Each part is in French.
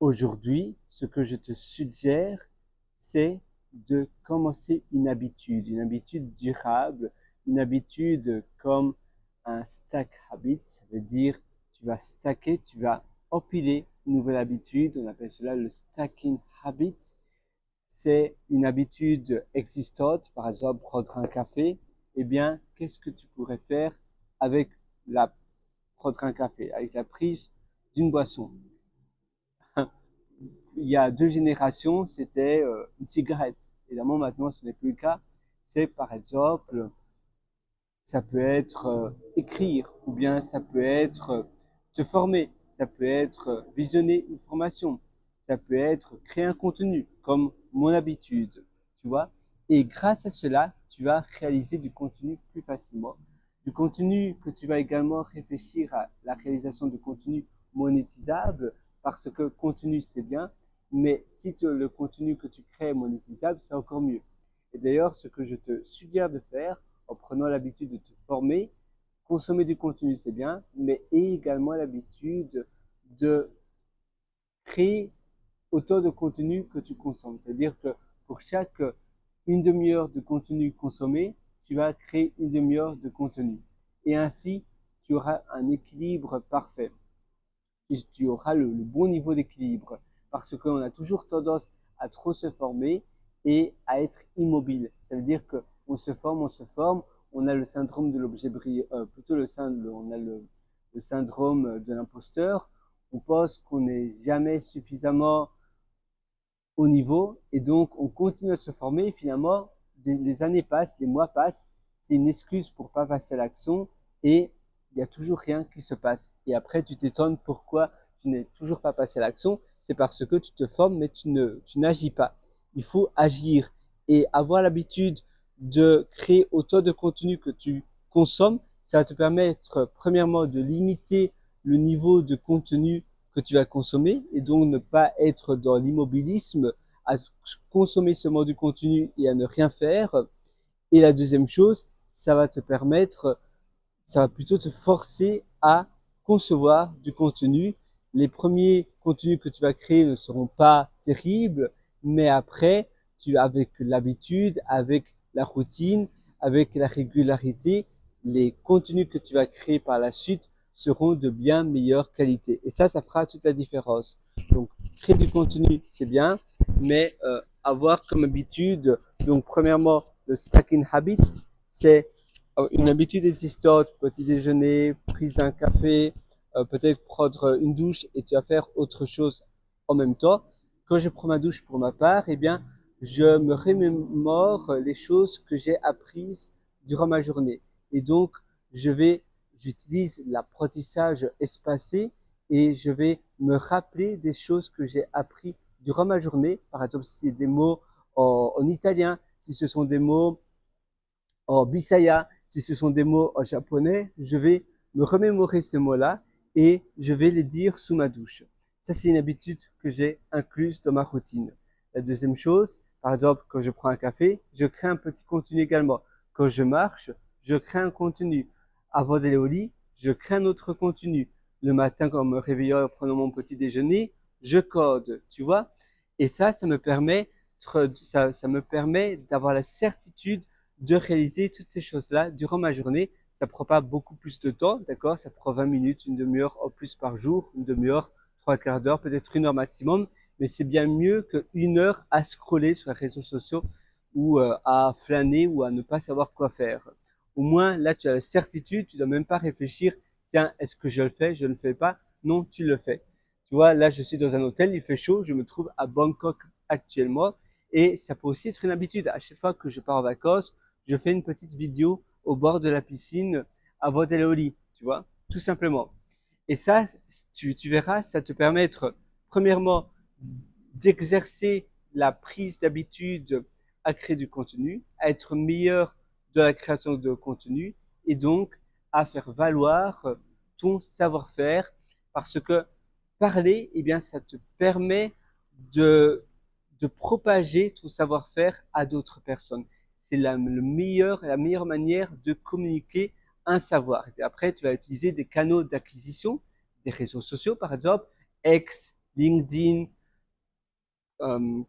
Aujourd'hui, ce que je te suggère, c'est de commencer une habitude durable, une habitude comme un stack habit. Ça veut dire, tu vas stacker, tu vas empiler une nouvelle habitude. On appelle cela le stacking habit. C'est une habitude existante, par exemple, prendre un café. Eh bien, qu'est-ce que tu pourrais faire avec prendre un café, avec la prise d'une boisson? Il y a 2 générations, c'était une cigarette. Évidemment, maintenant, ce n'est plus le cas. C'est par exemple, ça peut être écrire, ou bien ça peut être te former, ça peut être visionner une formation, ça peut être créer un contenu, comme mon habitude, tu vois. Et grâce à cela, tu vas réaliser du contenu plus facilement. Du contenu que tu vas également réfléchir à la réalisation de contenu monétisable, parce que contenu c'est bien, mais si le contenu que tu crées est monétisable, c'est encore mieux. Et d'ailleurs, ce que je te suggère de faire, en prenant l'habitude de te former, consommer du contenu, c'est bien, mais aie également l'habitude de créer autant de contenu que tu consommes. C'est-à-dire que pour chaque une demi-heure de contenu consommé, tu vas créer une demi-heure de contenu. Et ainsi, tu auras un équilibre parfait. Tu auras le bon niveau d'équilibre. Parce qu'on a toujours tendance à trop se former et à être immobile. Ça veut dire qu'on se forme, on a le syndrome de l'objet brillant, plutôt on a le syndrome de l'imposteur. On pense qu'on n'est jamais suffisamment au niveau et donc on continue à se former et finalement les années passent, les mois passent, c'est une excuse pour pas passer à l'action et il n'y a toujours rien qui se passe. Et après tu t'étonnes pourquoi tu n'es toujours pas passé à l'action, c'est parce que tu te formes mais tu n'agis pas. Il faut agir et avoir l'habitude de créer autant de contenu que tu consommes, ça va te permettre premièrement de limiter le niveau de contenu que tu vas consommer et donc ne pas être dans l'immobilisme à consommer seulement du contenu et à ne rien faire. Et la deuxième chose, ça va te permettre, ça va plutôt te forcer à concevoir du contenu. Les premiers contenus que tu vas créer ne seront pas terribles, mais après, avec l'habitude, avec la routine, avec la régularité, les contenus que tu vas créer par la suite seront de bien meilleure qualité. Et ça fera toute la différence. Donc, créer du contenu, c'est bien, mais avoir comme habitude, donc premièrement, le stacking habit, c'est une habitude existante, petit déjeuner, prise d'un café, peut-être prendre une douche et tu vas faire autre chose en même temps. Quand je prends ma douche pour ma part, eh bien, je me remémore les choses que j'ai apprises durant ma journée. Et donc, j'utilise l'apprentissage espacé et je vais me rappeler des choses que j'ai appris durant ma journée. Par exemple, si c'est des mots en italien, si ce sont des mots en bisaya, si ce sont des mots en japonais, je vais me remémorer ces mots-là et je vais les dire sous ma douche. Ça, c'est une habitude que j'ai incluse dans ma routine. La deuxième chose, par exemple, quand je prends un café, je crée un petit contenu également. Quand je marche, je crée un contenu. Avant d'aller au lit, je crée un autre contenu. Le matin, quand me réveillant en prenant mon petit déjeuner, je code, tu vois. Et ça me permet, ça me permet d'avoir la certitude de réaliser toutes ces choses-là durant ma journée. Ça prend pas beaucoup plus de temps, d'accord? Ça prend 20 minutes, une demi-heure en plus par jour, une demi-heure, 3/4 d'heure, peut-être 1 heure maximum, mais c'est bien mieux qu'une heure à scroller sur les réseaux sociaux ou à flâner ou à ne pas savoir quoi faire. Au moins, là, tu as la certitude, tu dois même pas réfléchir, tiens, est-ce que je le fais, je ne le fais pas? Non, tu le fais. Tu vois, là, je suis dans un hôtel, il fait chaud, je me trouve à Bangkok actuellement, et ça peut aussi être une habitude. À chaque fois que je pars en vacances, je fais une petite vidéo au bord de la piscine avant d'aller au lit, tu vois, tout simplement. Et ça, tu verras, ça te permettre, premièrement, d'exercer la prise d'habitude à créer du contenu, à être meilleur de la création de contenu et donc à faire valoir ton savoir-faire parce que parler, eh bien, ça te permet de, de propager ton savoir-faire à d'autres personnes. C'est la meilleure manière de communiquer un savoir. Et puis après, tu vas utiliser des canaux d'acquisition, des réseaux sociaux, par exemple, X, LinkedIn,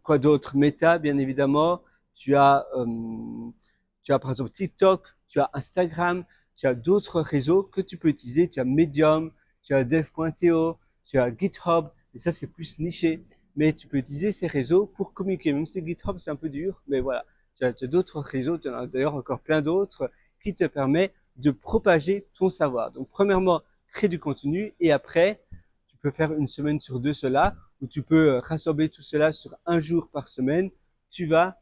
quoi d'autre? Meta, bien évidemment. Tu as, par exemple TikTok, tu as Instagram, tu as d'autres réseaux que tu peux utiliser. Tu as Medium, tu as Dev.to, tu as GitHub, et ça c'est plus niché. Mais tu peux utiliser ces réseaux pour communiquer. Même si GitHub c'est un peu dur, mais voilà. Tu as d'autres réseaux, tu en as d'ailleurs encore plein d'autres qui te permettent de propager ton savoir. Donc premièrement, crée du contenu et après, tu peux faire une semaine sur deux cela, où tu peux rassembler tout cela sur un jour par semaine. Tu vas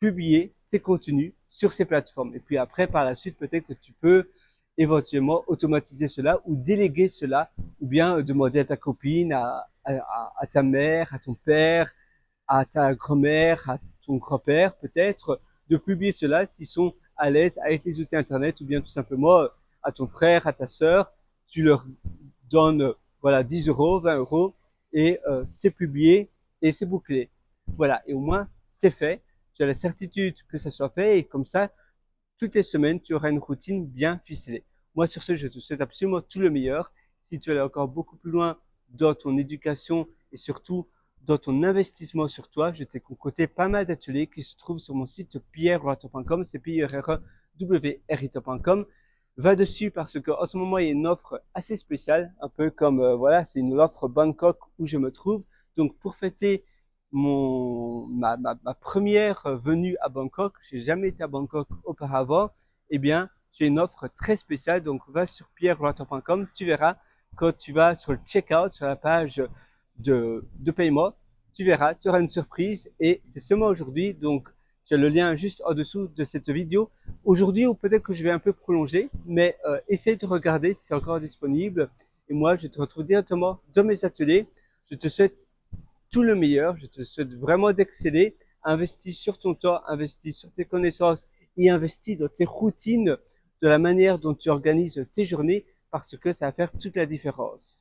publier tes contenus sur ces plateformes. Et puis après, par la suite, peut-être que tu peux éventuellement automatiser cela ou déléguer cela, ou bien demander à ta copine, à ta mère, à ton père, à ta grand-mère, à ton grand-père peut-être, de publier cela s'ils sont à l'aise avec les outils Internet, ou bien tout simplement à ton frère, à ta sœur, tu leur donnes voilà 10 euros, 20 euros, et c'est publié et c'est bouclé. Voilà, et au moins c'est fait. Tu as la certitude que ça soit fait, et comme ça, toutes les semaines, tu auras une routine bien ficelée. Moi, sur ce, je te souhaite absolument tout le meilleur. Si tu veux aller encore beaucoup plus loin dans ton éducation et surtout dans ton investissement sur toi, je t'ai concocté pas mal d'ateliers qui se trouvent sur mon site pierrewriter.com, c'est pierrewriter.com. Va dessus parce qu'en ce moment, il y a une offre assez spéciale, un peu comme, voilà, c'est une offre Bangkok où je me trouve. Donc, pour fêter ma première venue à Bangkok, j'ai jamais été à Bangkok auparavant, eh bien, j'ai une offre très spéciale. Donc, va sur pierrewriter.com, tu verras, quand tu vas sur le checkout, sur la page de paiement, tu verras, tu auras une surprise et c'est seulement aujourd'hui. Donc, tu as le lien juste en dessous de cette vidéo. Aujourd'hui, ou peut-être que je vais un peu prolonger, mais essaye de regarder si c'est encore disponible. Et moi, je te retrouve directement dans mes ateliers. Je te souhaite tout le meilleur. Je te souhaite vraiment d'exceller. Investis sur ton temps, investis sur tes connaissances et investis dans tes routines, de la manière dont tu organises tes journées, parce que ça va faire toute la différence.